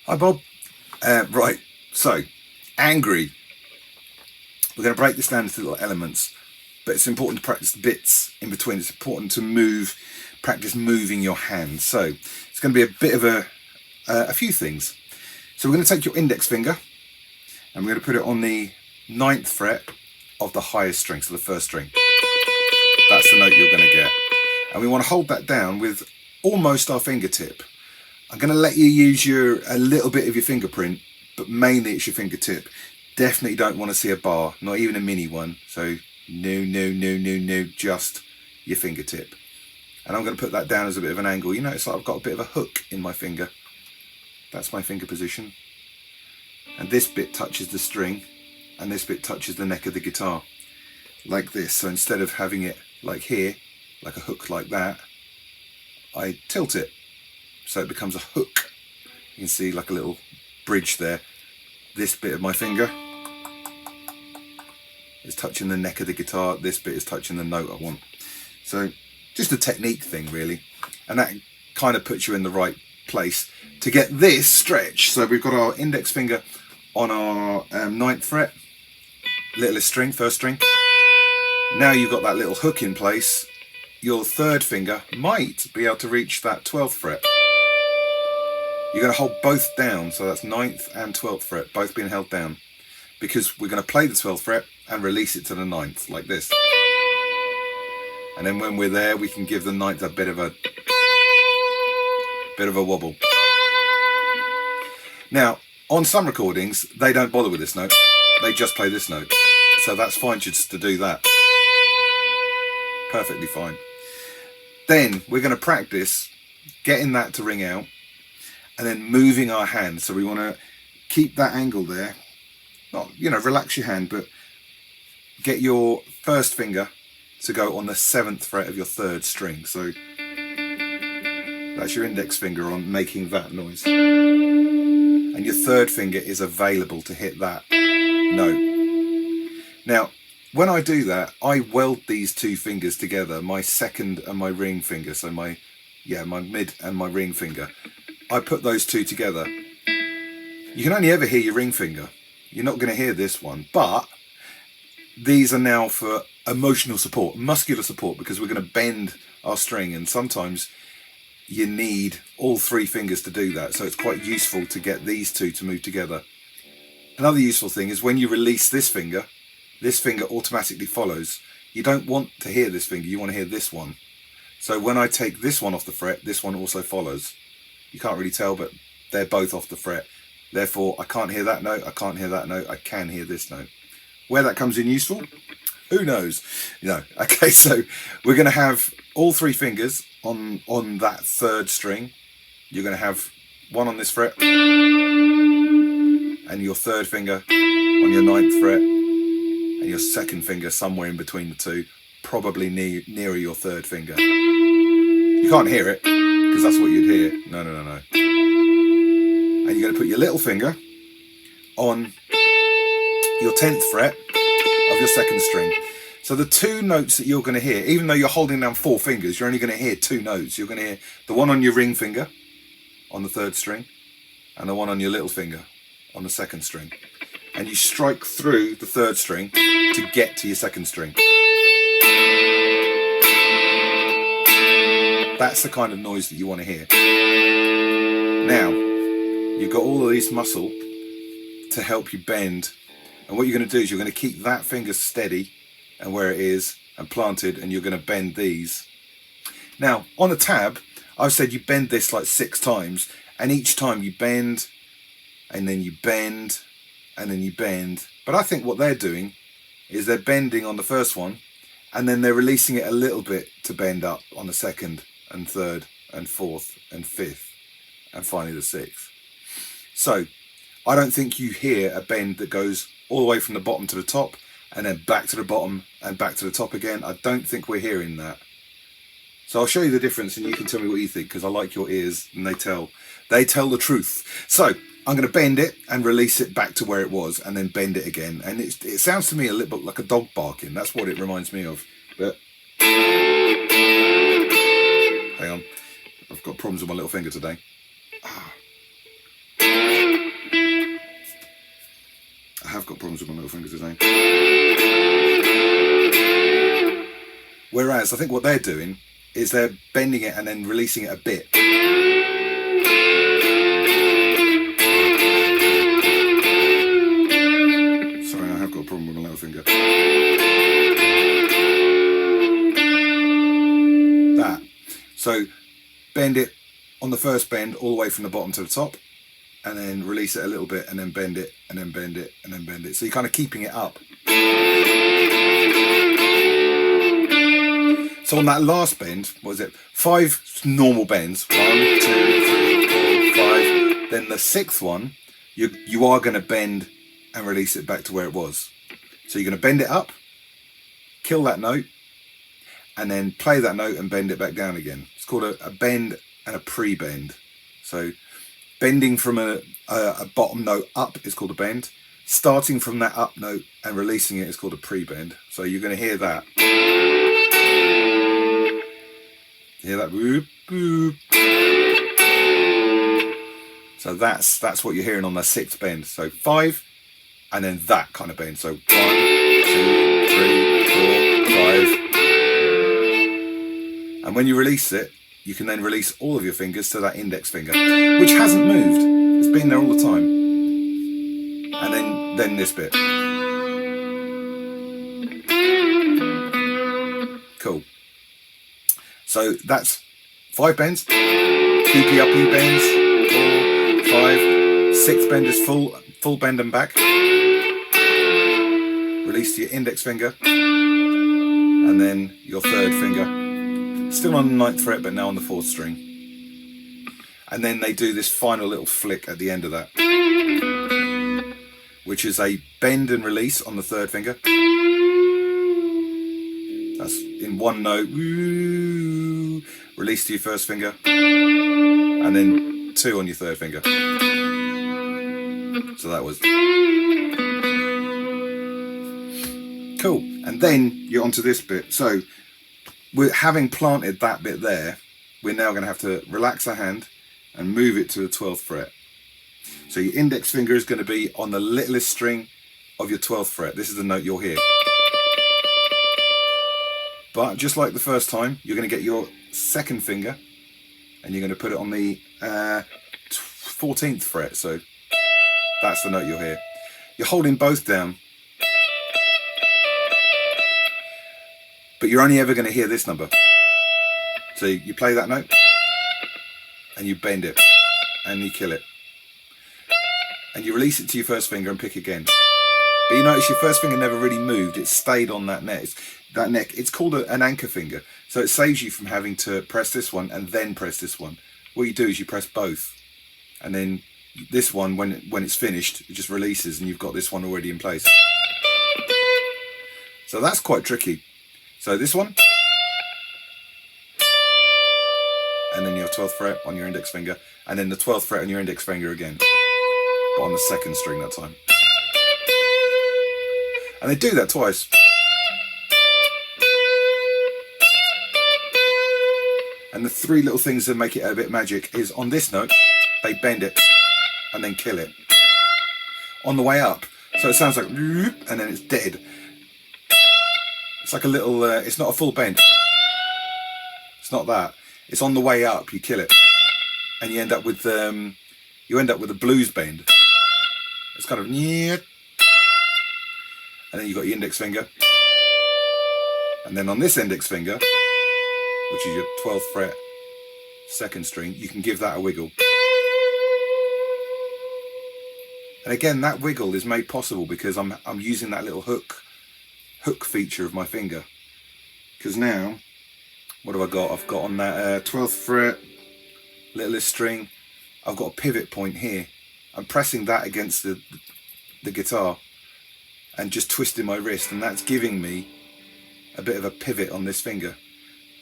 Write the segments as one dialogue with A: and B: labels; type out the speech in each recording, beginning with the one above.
A: Hi Bob. Right, so angry. We're going to break this down into little elements, but it's important to practice the bits in between. It's important to practice moving your hands. So it's going to be a bit of a few things. So we're going to take your index finger and we're going to put it on the 9th fret of the highest string, so the first string. That's the note you're going to get. And we want to hold that down with almost our fingertip. I'm going to let you use a little bit of your fingerprint, but mainly it's your fingertip. Definitely don't want to see a bar, not even a mini one. So no, just your fingertip. And I'm going to put that down as a bit of an angle. You notice like I've got a bit of a hook in my finger. That's my finger position. And this bit touches the string and this bit touches the neck of the guitar like this. So instead of having it like here, like a hook like that, I tilt it so it becomes a hook. You can see like a little bridge there. This bit of my finger is touching the neck of the guitar. This bit is touching the note I want. So just a technique thing really. And that kind of puts you in the right place to get this stretch. So we've got our index finger on our 9th fret, littlest string, first string. Now you've got that little hook in place. Your 3rd finger might be able to reach that 12th fret. You're going to hold both down, so that's 9th and 12th fret, both being held down, because we're going to play the 12th fret and release it to the 9th, like this. And then when we're there, we can give the 9th a bit of a wobble. Now, on some recordings, they don't bother with this note. They just play this note. So that's fine just to do that. Perfectly fine. Then we're going to practice getting that to ring out and then moving our hands. So we want to keep that angle there. Not, relax your hand, but get your first finger to go on the 7th fret of your 3rd string. So that's your index finger on making that noise. And your 3rd finger is available to hit that note. Now, when I do that, I weld these 2 fingers together, my 2nd and my ring finger. So my mid and my ring finger. I put those 2 together. You can only ever hear your ring finger. You're not going to hear this one, but these are now for emotional support, muscular support, because we're going to bend our string, and sometimes you need all 3 fingers to do that. So it's quite useful to get these 2 to move together. Another useful thing is when you release this finger automatically follows. You don't want to hear this finger, you want to hear this one. So when I take this one off the fret, this one also follows. You can't really tell, but they're both off the fret. Therefore, I can't hear that note, I can't hear that note, I can hear this note. Where that comes in useful, who knows? Okay, so we're going to have all 3 fingers on that 3rd string. You're going to have one on this fret, and your 3rd finger on your 9th fret, and your 2nd finger somewhere in between the 2, probably nearer your 3rd finger. You can't hear it, because that's what you'd hear. No. And you're going to put your little finger on your 10th fret of your 2nd string. So the 2 notes that you're going to hear, even though you're holding down 4 fingers, you're only going to hear 2 notes. You're going to hear the one on your ring finger on the 3rd string and the one on your little finger on the 2nd string. And you strike through the 3rd string to get to your 2nd string. That's the kind of noise that you want to hear. Now, you've got all of this muscle to help you bend. And what you're going to do is you're going to keep that finger steady and where it is and planted, and you're going to bend these. Now, on a tab, I've said you bend this like 6 times, and each time you bend, and then you bend, and then you bend. But I think what they're doing is they're bending on the first one, and then they're releasing it a little bit to bend up on the 2nd and 3rd and 4th and 5th and finally the 6th. So I don't think you hear a bend that goes all the way from the bottom to the top and then back to the bottom and back to the top again. I don't think we're hearing that. So I'll show you the difference and you can tell me what you think, because I like your ears and they tell the truth. So I'm going to bend it and release it back to where it was and then bend it again. And it sounds to me a little bit like a dog barking. That's what it reminds me of. But hang on, I've got problems with my little finger today. have got problems with my little fingers today. Whereas I think what they're doing is they're bending it and then releasing it a bit. Sorry, I have got a problem with my little finger. That. So bend it on the first bend all the way from the bottom to the top, and then release it a little bit, and then bend it, and then bend it, and then bend it. So you're kind of keeping it up. So on that last bend, what is it? 5 normal bends. 1, 2, 3, 4, 5. Then the 6th one, you are going to bend and release it back to where it was. So you're going to bend it up, kill that note, and then play that note and bend it back down again. It's called a bend and a pre-bend. So bending from a bottom note up is called a bend. Starting from that up note and releasing it is called a pre-bend. So you're going to hear that. Hear that? Boop, boop. So that's what you're hearing on the 6th bend. So 5, and then that kind of bend. So 1, 2, 3, 4, 5. And when you release it, you can then release all of your fingers to that index finger, which hasn't moved. It's been there all the time. And then this bit. Cool. So that's 5 bends, 2 PRP bends, 4, 5, 6th bend is full bend and back. Release to your index finger, and then your 3rd finger. Still on the 9th fret, but now on the 4th string. And then they do this final little flick at the end of that, which is a bend and release on the 3rd finger. That's in one note. Woo, release to your 1st finger, and then 2 on your 3rd finger. So that was cool. And then you're onto this bit. So we're having planted that bit there. We're now going to have to relax our hand and move it to the 12th fret. So your index finger is going to be on the littlest string of your 12th fret. This is the note you'll hear. But just like the first time, you're going to get your 2nd finger and you're going to put it on the 14th fret. So that's the note you'll hear. You're holding both down, but you're only ever going to hear this number. So you play that note and you bend it and you kill it. And you release it to your 1st finger and pick again. But you notice your 1st finger never really moved. It stayed on that neck. It's called an anchor finger. So it saves you from having to press this one and then press this one. What you do is you press both. And then this one, when it's finished, it just releases and you've got this one already in place. So that's quite tricky. So this one. And then your 12th fret on your index finger. And then the 12th fret on your index finger again. But on the 2nd string that time. And they do that twice. And the 3 little things that make it a bit magic is on this note, they bend it and then kill it. On the way up, so it sounds like and then it's dead. It's like a little, it's not a full bend. It's not that. It's on the way up, you kill it. And you end up with a blues bend. It's kind of and then you've got your index finger. And then on this index finger, which is your 12th fret, 2nd string, you can give that a wiggle. And again, that wiggle is made possible because I'm using that little hook feature of my finger. Because now, what have I got? I've got on that 12th fret, littlest string, I've got a pivot point here. I'm pressing that against the guitar and just twisting my wrist, and that's giving me a bit of a pivot on this finger.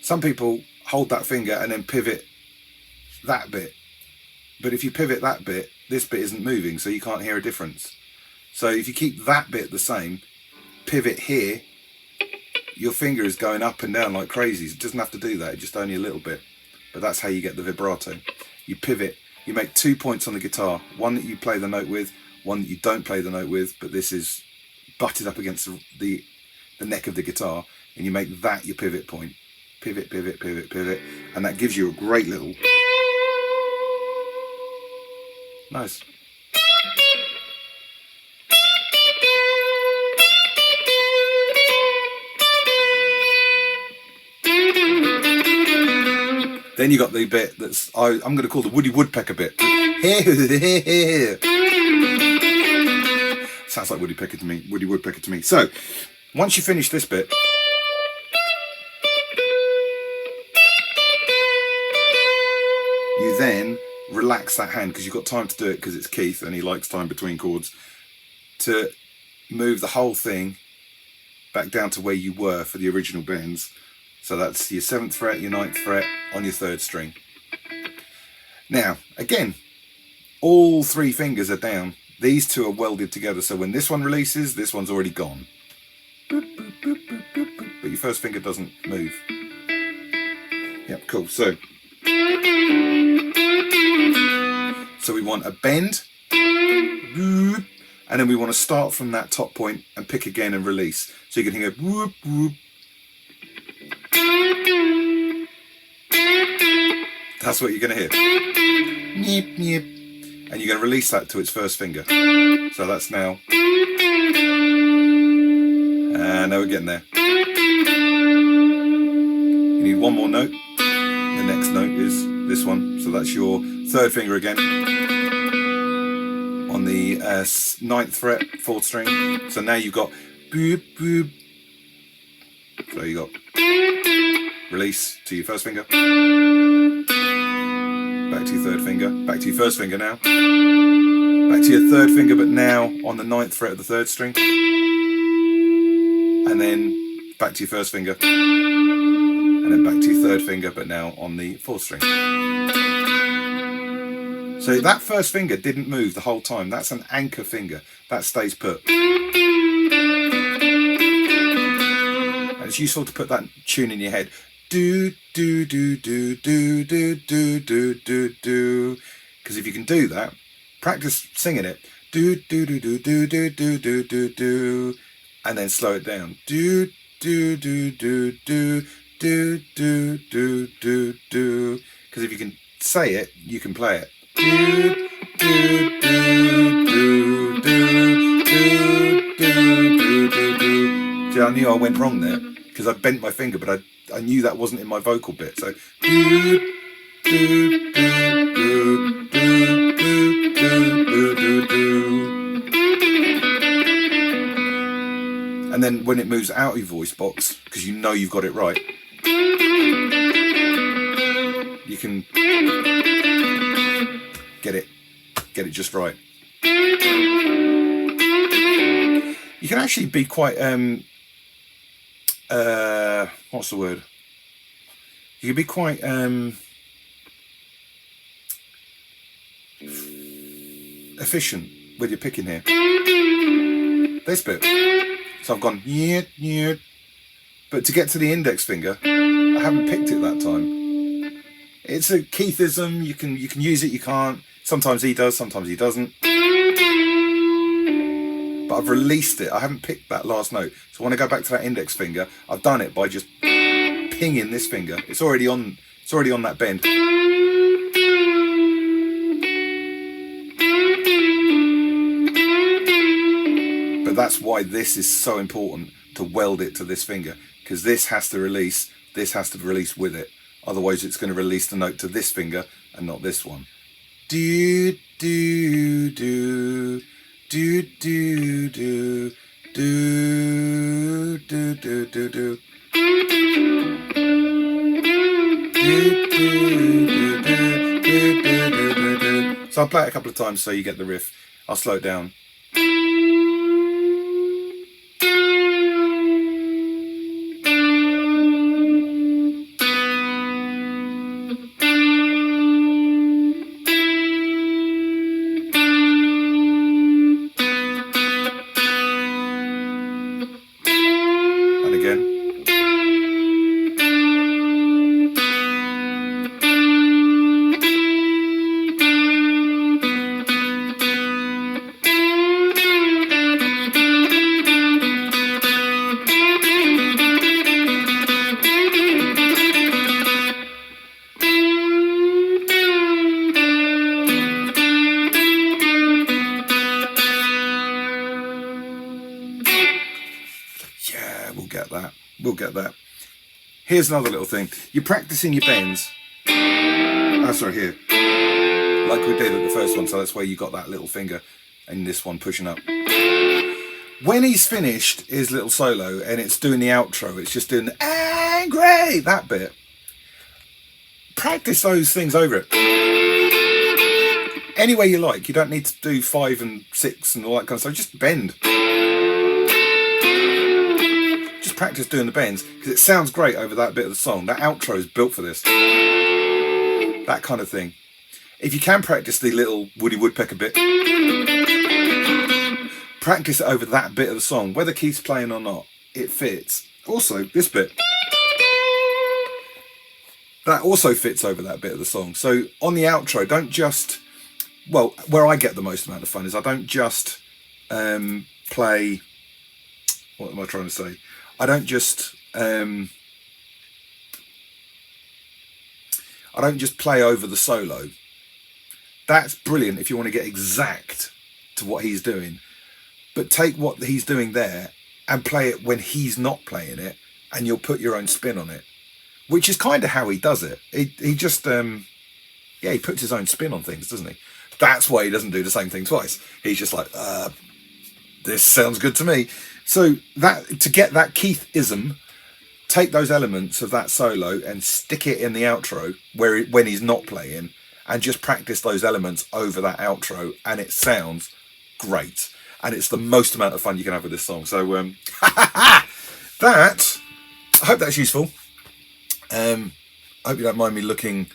A: Some people hold that finger and then pivot that bit, but if you pivot that bit, this bit isn't moving, so you can't hear a difference. So if you keep that bit the same, pivot here, your finger is going up and down like crazy. It doesn't have to do that, just only a little bit, but that's how you get the vibrato. You pivot, you make 2 points on the guitar, one that you play the note with, one that you don't play the note with, but this is butted up against the neck of the guitar, and you make that your pivot point. Pivot, pivot, pivot, pivot, and that gives you a great little... Nice. Then you got the bit that's I'm going to call the Woody Woodpecker bit. Sounds like Woody Woodpecker to me. So once you finish this bit, you then relax that hand, because you've got time to do it, because it's Keith and he likes time between chords, to move the whole thing back down to where you were for the original bends. So that's your 7th fret, your 9th fret on your 3rd string. Now, again, all 3 fingers are down. These 2 are welded together, so when this one releases, this one's already gone. Boop, boop, boop, boop, boop, boop, but your 1st finger doesn't move. Yep, cool. So we want a bend, and then we want to start from that top point and pick again and release. So you can hear whoop, whoop. That's what you're going to hear. Neep, neep. And you're going to release that to its 1st finger. So that's now. And now we're getting there. You need one more note. The next note is this one. So that's your 3rd finger again. On the 9th fret, 4th string. So now you've got boop, boop. So you got release to your 1st finger. Back to your 3rd finger, back to your 1st finger now, back to your 3rd finger, but now on the 9th fret of the 3rd string, and then back to your 1st finger, and then back to your 3rd finger, but now on the 4th string. So that 1st finger didn't move the whole time. That's an anchor finger. That stays put. And it's useful to put that tune in your head. Do, do, do, do, do, do, do, do, do, do. Because if you can do that, practice singing it. Do, do, do, do, do, do, do, do, do, do. And then slow it down. Do, do, do, do, do, do, do, do, do, do. Because if you can say it, you can play it. Do, do, do, do, do, do, do, do, do, do. See, I knew I went wrong there because I bent my finger, but I knew that wasn't in my vocal bit. So do, do, do, do, do, do, do, do, do. And then when it moves out of your voice box, because you know you've got it right, you can get it just right. You can actually be quite what's the word? You can be quite efficient with your picking here. This bit. So I've gone yeah, but to get to the index finger, I haven't picked it that time. It's a Keithism. You can use it, you can't. Sometimes he does, sometimes he doesn't. But I've released it. I haven't picked that last note. So when I go back to that index finger, I've done it by just pinging this finger. It's already on that bend. But that's why this is so important, to weld it to this finger, because this has to release with it. Otherwise it's going to release the note to this finger and not this one. Do, do, do. Do, do, do, do, do, do, do, do. So I'll play it a couple of times so you get the riff. I'll slow it down. And again. we'll get that. Here's another little thing. You're practicing your bends. Oh, sorry, here. Like we did at the first one, so that's where you got that little finger and this one pushing up. When he's finished his little solo and it's doing the outro, it's just doing angry, that bit. Practice those things over it. Any way you like. You don't need to do 5 and 6 and all that kind of stuff. Just bend. Just practice doing the bends because it sounds great over that bit of the song. That outro is built for this. That kind of thing. If you can practice the little Woody Woodpecker bit, practice it over that bit of the song. Whether Keith's playing or not, it fits. Also, this bit. That also fits over that bit of the song. So on the outro, don't just... Well, where I get the most amount of fun is I don't just play... What am I trying to say? I don't just play over the solo. That's brilliant if you want to get exact to what he's doing. But take what he's doing there and play it when he's not playing it, and you'll put your own spin on it. Which is kind of how he does it. He just, he puts his own spin on things, doesn't he? That's why he doesn't do the same thing twice. He's just like, this sounds good to me. So that to get that Keith-ism, take those elements of that solo and stick it in the outro when he's not playing, and just practice those elements over that outro, and it sounds great. And it's the most amount of fun you can have with this song. So I hope that's useful. I hope you don't mind me looking.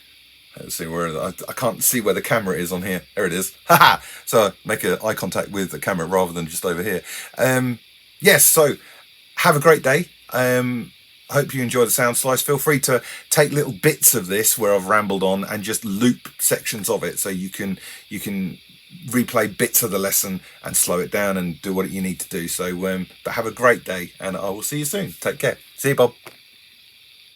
A: Let's see where I can't see where the camera is on here. There it is. So make eye contact with the camera rather than just over here. Yes. So have a great day. I hope you enjoy the sound slice. Feel free to take little bits of this where I've rambled on and just loop sections of it, so you can replay bits of the lesson and slow it down and do what you need to do. So, but have a great day, and I will see you soon. Take care. See you, Bob.